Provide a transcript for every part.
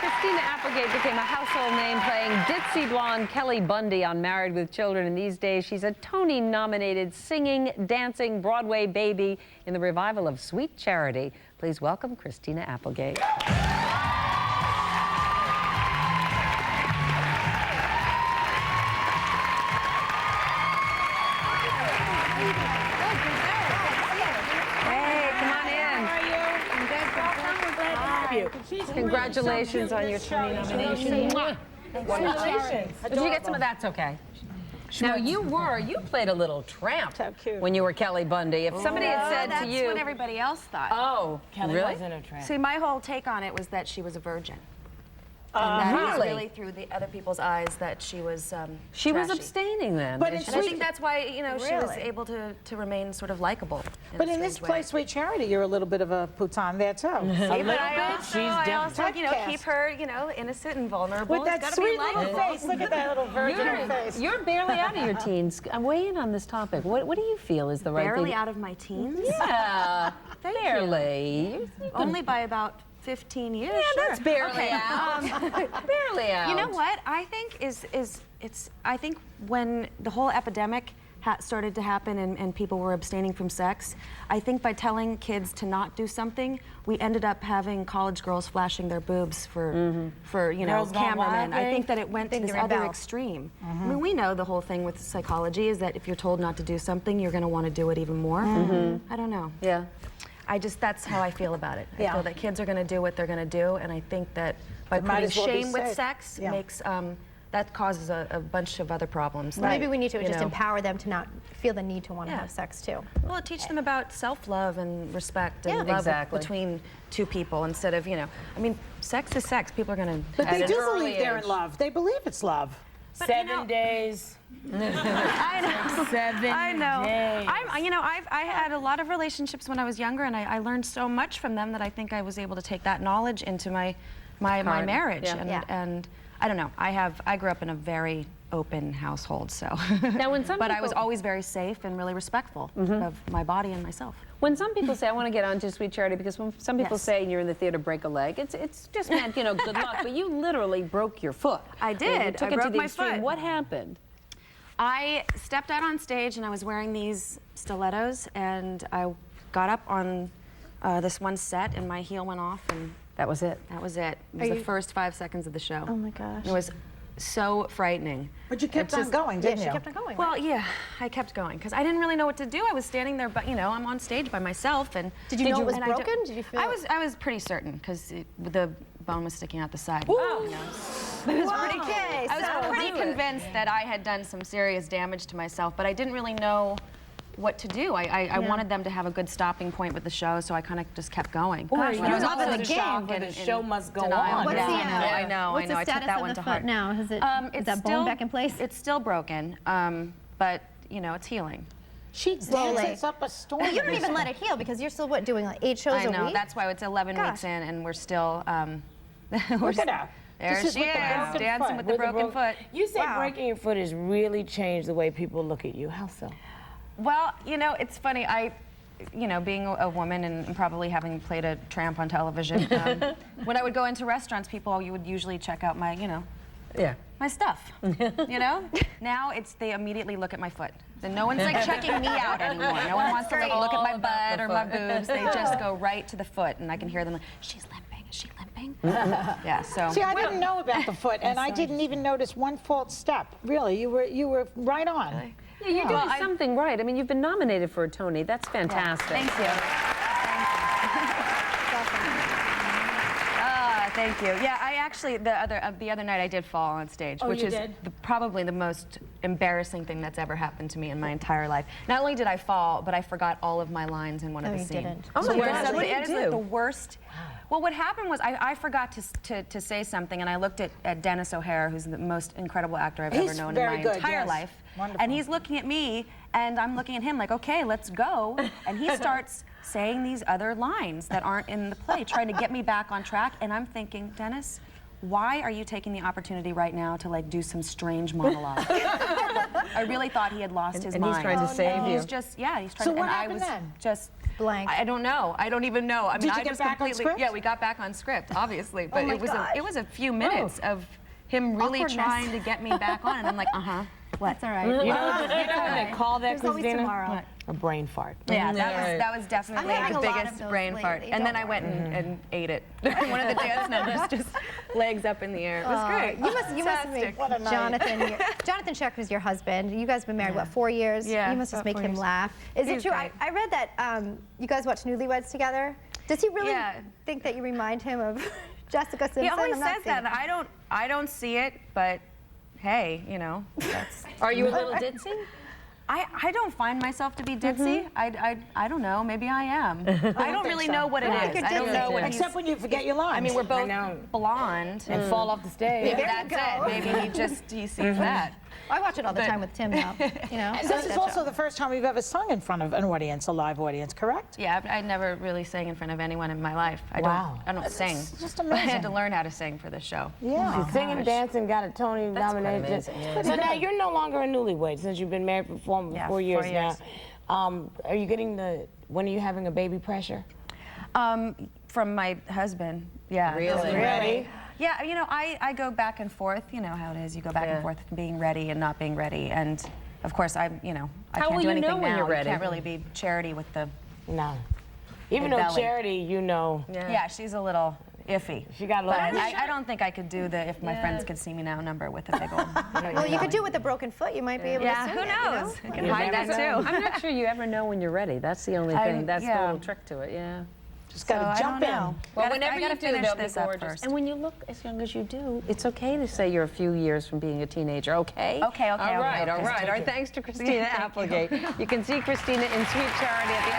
Christina Applegate became a household name playing ditzy blonde Kelly Bundy on Married with Children, and these days she's a Tony-nominated singing, dancing Broadway baby in the revival of Sweet Charity. Please welcome Christina Applegate. Congratulations on your Tony nomination. Congratulations. Did you get some of that? It's okay. Now you played a little tramp when you were Kelly Bundy. If somebody had said to you, that's what everybody else thought. Oh, Kelly really? wasn't a tramp. See, my whole take on it was that she was a virgin. And that was really through the other people's eyes that she was She was trashy. Abstaining then. But and I think that's why, you know, she was able to remain sort of likable. But in this play, Sweet Charity, you're a little bit of a putan there too. But I also, you know, keep her, you know, innocent and vulnerable. With that sweet little face. Look at that little virgin face. You're barely out of your teens. Weigh in on this topic. What do you feel is the right thing? Barely out of my teens? Yeah, barely. Only by about 15 years. Yeah, sure. that's barely out. Barely out. You know what I think I think when the whole epidemic started to happen and people were abstaining from sex, I think by telling kids to not do something, we ended up having college girls flashing their boobs for you know, cameramen. I think that it went to this other extreme. I mean, we know the whole thing with psychology is that if you're told not to do something, you're going to want to do it even more. I don't know. Yeah. That's how I feel about it. I feel that kids are going to do what they're going to do, and I think that by putting shame with sex makes, that causes a bunch of other problems. Well, maybe we need to just empower them to not feel the need to want to have sex too. Well, teach them about self-love and respect and love between two people instead of, you know, I mean, sex is sex. People are going to. But they do believe they're in love. They believe it's love. But 7 days. I know. 7 days. I know. You know, I had a lot of relationships when I was younger, and I learned so much from them that I think I was able to take that knowledge into my marriage. And I don't know. I grew up in a very open household, so. Now, when but I was always very safe and really respectful of my body and myself. When some people say, I want to get onto Sweet Charity, because when some people say you're in the theater, break a leg, it's just meant, you know, good luck. But you literally broke your foot. I did. You took I it broke to the my extreme. foot. What happened? I stepped out on stage and I was wearing these stilettos, and I got up on this one set and my heel went off, and that was it. That was it. It was the first 5 seconds of the show. Oh my gosh. It was so frightening. But you kept on going, didn't you? She kept on going. Well, yeah, I kept going because I didn't really know what to do. I was standing there, but you know, I'm on stage by myself, and did you know it was broken? Did you feel? I was pretty certain because the bone was sticking out the side. Oh. You know. I was pretty convinced that I had done some serious damage to myself, but I didn't really know what to do. I wanted them to have a good stopping point with the show, so I kind of just kept going. Gosh, it was all in the game. The show must go denial. on. What's I know. What's the I took status that of one the to foot heart. now? Is that bone back in place? It's still broken, but you know, it's healing. She dances up a storm. But you don't even let it heal because you're still doing like 8 shows a week? I know. That's why it's 11 weeks in, and we're still. Look at her. There she is, dancing with the broken foot. You said breaking your foot has really changed the way people look at you. How so? Well, you know, it's funny. You know, being a woman and probably having played a tramp on television, when I would go into restaurants, you would usually check out my, you know, my stuff. You know? Now they immediately look at my foot. Then no one's like checking me out anymore. No one wants to like look at my butt or my boobs. They just go right to the foot, and I can hear them like, she's limping. Is she limping? Yeah. So. See, I didn't know about the foot, and I didn't even notice one false step. Really, you were right on. Really? Yeah, you're doing something right. I mean, you've been nominated for a Tony. That's fantastic. Thank you. Thank you. Yeah, I actually the other night I did fall on stage, which is probably the most embarrassing thing that's ever happened to me in my entire life. Not only did I fall, but I forgot all of my lines in one of the scenes. Didn't. Oh my God! What did you do? do? Like the worst. Well, what happened was I forgot to say something, and I looked at Dennis O'Hare, who's the most incredible actor I've ever known in my entire life. Wonderful. And he's looking at me, and I'm looking at him like, okay, let's go. And he starts saying these other lines that aren't in the play, trying to get me back on track. And I'm thinking, Dennis, why are you taking the opportunity right now to like do some strange monologue? I really thought he had lost his mind. And he's trying to save you. He's just, he's trying So to, what and happened I was then? just, blank? I don't know. I don't even know. I mean, Did you I get just back on completely. script? Yeah, we got back on script, obviously. But my it was a few Oh. minutes of him really Awkwardness. trying to get me back on, and I'm like, what? That's all right. You know what they call that, There's always Christina? tomorrow. A brain fart. Yeah, that was definitely I'm having the a lot biggest of those brain fart. lately, And then don't I went and ate it. One of the dance numbers, just legs up in the air. It was great. You must make What a night. Jonathan Sheck is your husband. You guys have been married, what, 4 years? Yeah, You must just about make 4 him years. laugh. Is it He's true? great. I read that you guys watch Newlyweds together. Does he really Yeah. think that you remind him of Jessica Simpson? He always I'm not says seeing that. it. And I don't see it, but hey, that's. Are you a little ditzy? I don't find myself to be ditzy. I don't know. Maybe I am. I don't really know what it I is. think I you're don't know ditzy. what he's. Except when you forget your lines. I mean, we're both know. blonde. And fall off the stage. There That's you go. it. Maybe he sees that. I watch it all the time with Tim now. You know. And this is also the first time we've ever sung in front of an audience, a live audience, correct? Yeah, I never really sang in front of anyone in my life. Wow. I don't sing. It's just I amazing. had to learn how to sing for this show. Yeah. Singing, dancing, got a Tony That's quite nomination. amazing, yeah. So now you're no longer a newlywed since you've been married for 4 Yeah, 4 years 4 now. years. Are you getting when are you having a baby pressure? From my husband. Yeah. Really? Really? Yeah, I go back and forth. You know how it is. You go back and forth being ready and not being ready. And of course, I How can't will do you anything know when now. you're ready? You can't really be Charity with the. No. Even The though belly. Charity, Yeah, she's a little iffy. she got a But little. I don't think I could do the if my friends could see me now number with a big old. Well, you could do it with a broken foot. You might be able Yeah, to sing who it, you know? knows? I can hide that too. I'm not sure you ever know when you're ready. That's the only thing. That's the yeah. little trick to it, yeah. Just got to I jump don't in. know. Well, I whenever gotta you do, finish they'll be this up gorgeous. first. And when you look as young as you do, it's okay to say you're a few years from being a teenager, okay? Okay, All right, all right. Our thanks to Christina Applegate. You can see Christina in Sweet Charity at the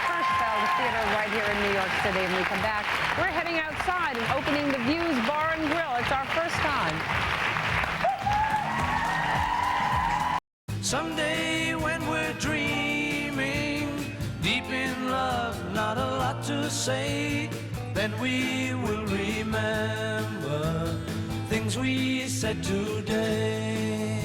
Hirschfeld Theater right here in New York City. And we come back, we're heading outside and opening the Views Bar and Grill. It's our first time. Someday when we're dreaming, deep in love, not a lot to say, then we will remember things we said today.